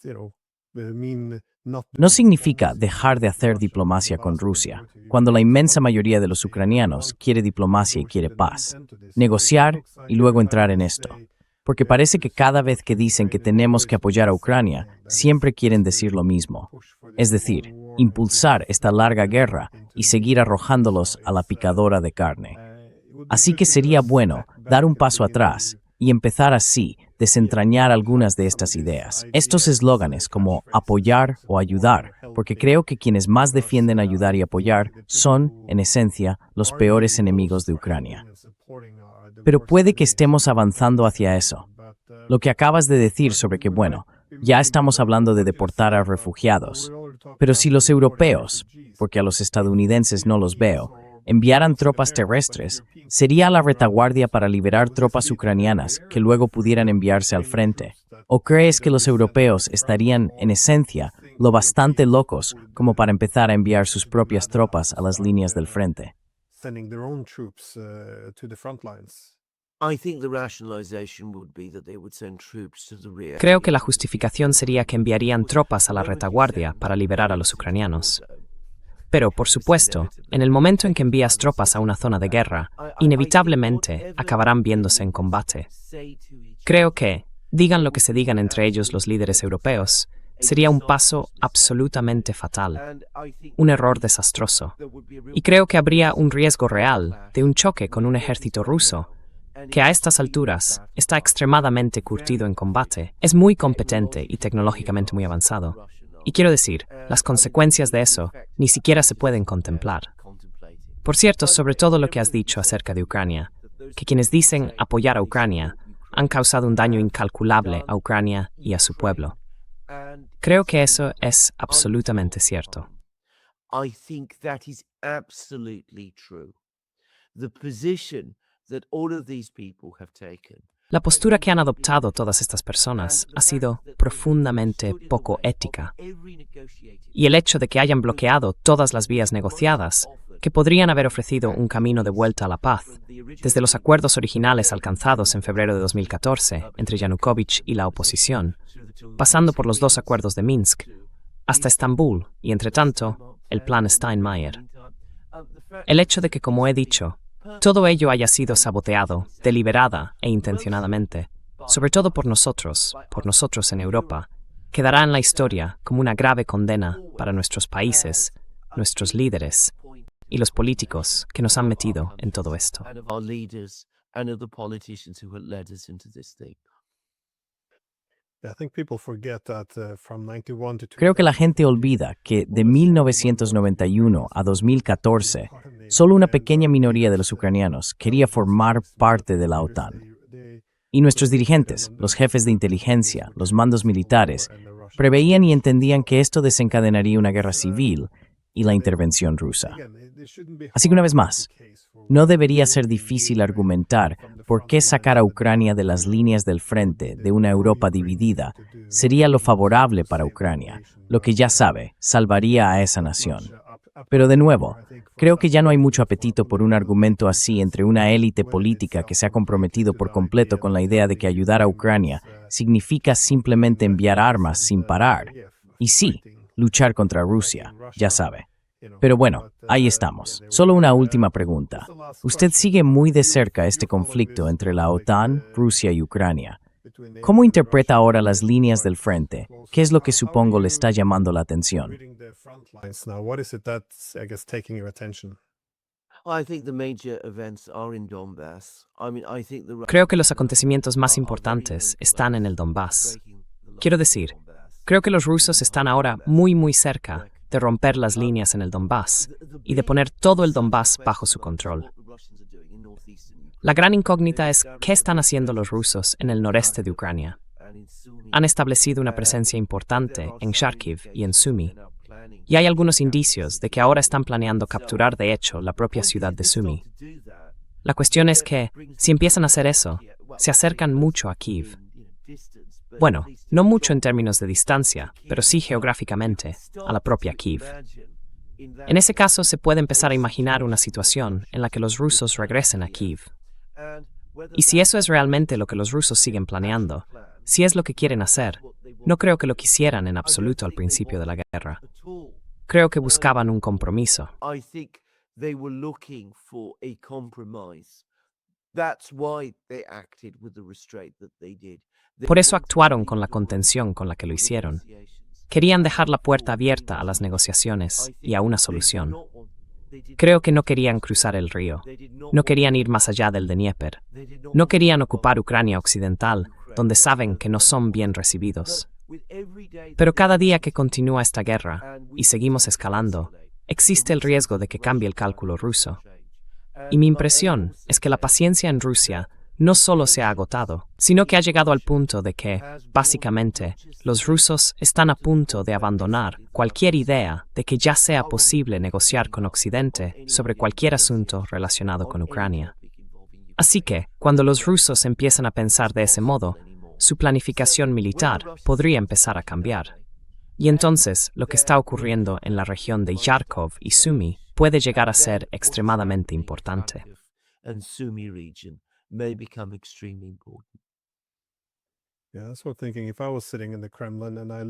mean not No significa dejar de hacer diplomacia con Rusia, cuando la inmensa mayoría de los ucranianos quiere diplomacia y quiere paz. Negociar y luego entrar en esto. Porque parece que cada vez que dicen que tenemos que apoyar a Ucrania, siempre quieren decir lo mismo. Es decir, impulsar esta larga guerra y seguir arrojándolos a la picadora de carne. Así que sería bueno dar un paso atrás y empezar así, desentrañar algunas de estas ideas. Estos eslóganes como apoyar o ayudar, porque creo que quienes más defienden ayudar y apoyar son, en esencia, los peores enemigos de Ucrania. Pero puede que estemos avanzando hacia eso. Lo que acabas de decir sobre que, bueno, ya estamos hablando de deportar a refugiados. Pero si los europeos, porque a los estadounidenses no los veo, enviaran tropas terrestres, sería la retaguardia para liberar tropas ucranianas que luego pudieran enviarse al frente. ¿O crees que los europeos estarían, en esencia, lo bastante locos como para empezar a enviar sus propias tropas a las líneas del frente? sending their own troops to the front lines? I think the rationalization would be that they would send troops to the rear. Creo que la justificación sería que enviarían tropas a la retaguardia para liberar a los ucranianos. Pero, por supuesto, en el momento en que envías tropas a una zona de guerra, inevitablemente acabarán viéndose en combate. Creo que, digan lo que se digan entre ellos los líderes europeos, sería un paso absolutamente fatal, un error desastroso. Y creo que habría un riesgo real de un choque con un ejército ruso que a estas alturas está extremadamente curtido en combate, es muy competente y tecnológicamente muy avanzado. Y quiero decir, las consecuencias de eso ni siquiera se pueden contemplar. Por cierto, sobre todo lo que has dicho acerca de Ucrania, que quienes dicen apoyar a Ucrania han causado un daño incalculable a Ucrania y a su pueblo. Creo que eso es absolutamente cierto. I think that is absolutely true. The position that all of these people have taken. La postura que han adoptado todas estas personas ha sido profundamente poco ética. Y el hecho de que hayan bloqueado todas las vías negociadas, que podrían haber ofrecido un camino de vuelta a la paz, desde los acuerdos originales alcanzados en febrero de 2014 entre Yanukovych y la oposición, pasando por los 2 acuerdos de Minsk, hasta Estambul y, entre tanto, el Plan Steinmeier. El hecho de que, como he dicho, todo ello haya sido saboteado, deliberada e intencionadamente, sobre todo por nosotros en Europa, quedará en la historia como una grave condena para nuestros países, nuestros líderes y los políticos que nos han metido en todo esto. Creo que la gente olvida que de 1991 a 2014, solo una pequeña minoría de los ucranianos quería formar parte de la OTAN. Y nuestros dirigentes, los jefes de inteligencia, los mandos militares, preveían y entendían que esto desencadenaría una guerra civil y la intervención rusa. Así que una vez más, no debería ser difícil argumentar por qué sacar a Ucrania de las líneas del frente de una Europa dividida sería lo favorable para Ucrania, lo que ya sabe, salvaría a esa nación. Pero de nuevo, creo que ya no hay mucho apetito por un argumento así entre una élite política que se ha comprometido por completo con la idea de que ayudar a Ucrania significa simplemente enviar armas sin parar. Y sí, luchar contra Rusia, ya sabe. Pero bueno, ahí estamos. Solo una última pregunta. Usted sigue muy de cerca este conflicto entre la OTAN, Rusia y Ucrania. ¿Cómo interpreta ahora las líneas del frente? ¿Qué es lo que supongo le está llamando la atención? Creo que los acontecimientos más importantes están en el Donbass. Quiero decir, creo que los rusos están ahora muy cerca de romper las líneas en el Donbass y de poner todo el Donbass bajo su control. La gran incógnita es qué están haciendo los rusos en el noreste de Ucrania. Han establecido una presencia importante en Kharkiv y en Sumy, y hay algunos indicios de que ahora están planeando capturar de hecho la propia ciudad de Sumy. La cuestión es que, si empiezan a hacer eso, se acercan mucho a Kiev. Bueno, no mucho en términos de distancia, pero sí geográficamente, a la propia Kiev. En ese caso se puede empezar a imaginar una situación en la que los rusos regresen a Kiev. Y si eso es realmente lo que los rusos siguen planeando, si es lo que quieren hacer, no creo que lo quisieran en absoluto al principio de la guerra. Creo que buscaban un compromiso. Por eso actuaron con la contención con la que lo hicieron. Querían dejar la puerta abierta a las negociaciones y a una solución. Creo que no querían cruzar el río. No querían ir más allá del Dnieper. No querían ocupar Ucrania occidental, donde saben que no son bien recibidos. Pero cada día que continúa esta guerra, y seguimos escalando, existe el riesgo de que cambie el cálculo ruso. Y mi impresión es que la paciencia en Rusia no solo se ha agotado, sino que ha llegado al punto de que, básicamente, los rusos están a punto de abandonar cualquier idea de que ya sea posible negociar con Occidente sobre cualquier asunto relacionado con Ucrania. Así que, cuando los rusos empiezan a pensar de ese modo, su planificación militar podría empezar a cambiar. Y entonces, lo que está ocurriendo en la región de Kharkov y Sumy puede llegar a ser extremadamente importante.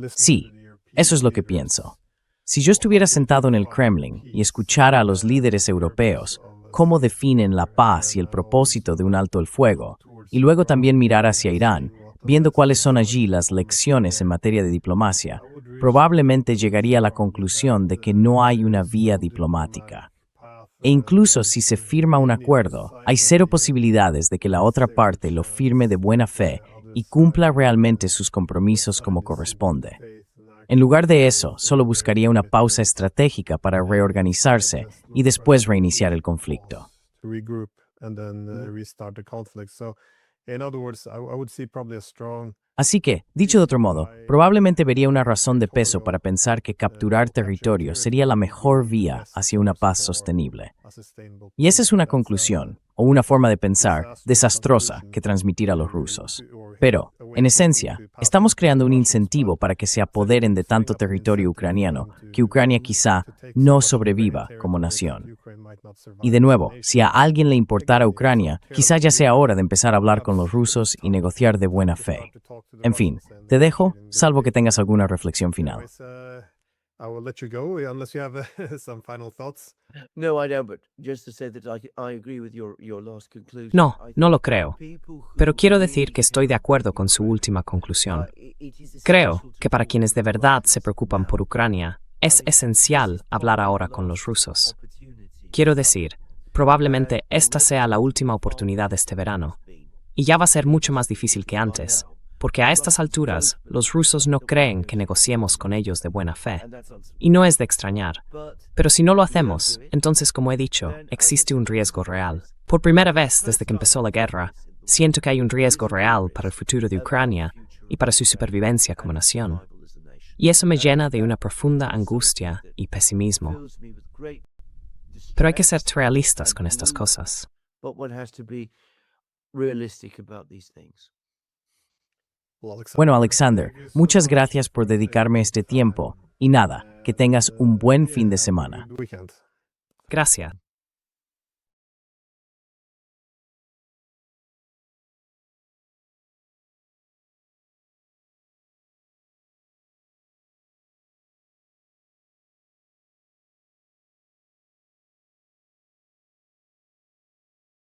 Sí, eso es lo que pienso. Si yo estuviera sentado en el Kremlin y escuchara a los líderes europeos cómo definen la paz y el propósito de un alto el fuego, y luego también mirar hacia Irán, viendo cuáles son allí las lecciones en materia de diplomacia, probablemente llegaría a la conclusión de que no hay una vía diplomática. E incluso si se firma un acuerdo, hay cero posibilidades de que la otra parte lo firme de buena fe y cumpla realmente sus compromisos como corresponde. En lugar de eso, solo buscaría una pausa estratégica para reorganizarse y después reiniciar el conflicto. In other words, I would see probably a strong Así que, dicho de otro modo, probablemente vería una razón de peso para pensar que capturar territorio sería la mejor vía hacia una paz sostenible. Y esa es una conclusión, o una forma de pensar, desastrosa que transmitir a los rusos. Pero, en esencia, estamos creando un incentivo para que se apoderen de tanto territorio ucraniano, que Ucrania quizá no sobreviva como nación. Y de nuevo, si a alguien le importara Ucrania, quizá ya sea hora de empezar a hablar con los rusos y negociar de buena fe. En fin, te dejo, salvo que tengas alguna reflexión final. I will let you go unless you have some final thoughts. No, I don't, but just to say that I agree with your last conclusion. No, I no think lo creo. people who Pero quiero really decir que estoy de acuerdo con su última uh, conclusión. it is Creo essential to que para talk quienes de about verdad this se preocupan por now. Ucrania, es esencial hablar ahora con los rusos. Opportunity. Quiero decir, probablemente esta sea la última oportunidad este verano. Y ya va a ser mucho más difícil que antes, porque a estas alturas los rusos no creen que negociemos con ellos de buena fe. And that's unsupportable. Y no es de extrañar. But Pero si no lo hacemos, entonces, como he dicho, existe un riesgo real. Por primera vez desde que empezó la guerra, siento que hay un riesgo real para el futuro de Ucrania y para su supervivencia como nación. Y eso me llena de una profunda angustia y pesimismo. fills me with great Pero hay que ser distress realistas and con estas gloom. cosas. But one has to be realistic about these things. Bueno, Alexander, muchas gracias por dedicarme este tiempo. Y nada, que tengas un buen fin de semana. Weekend. Gracias.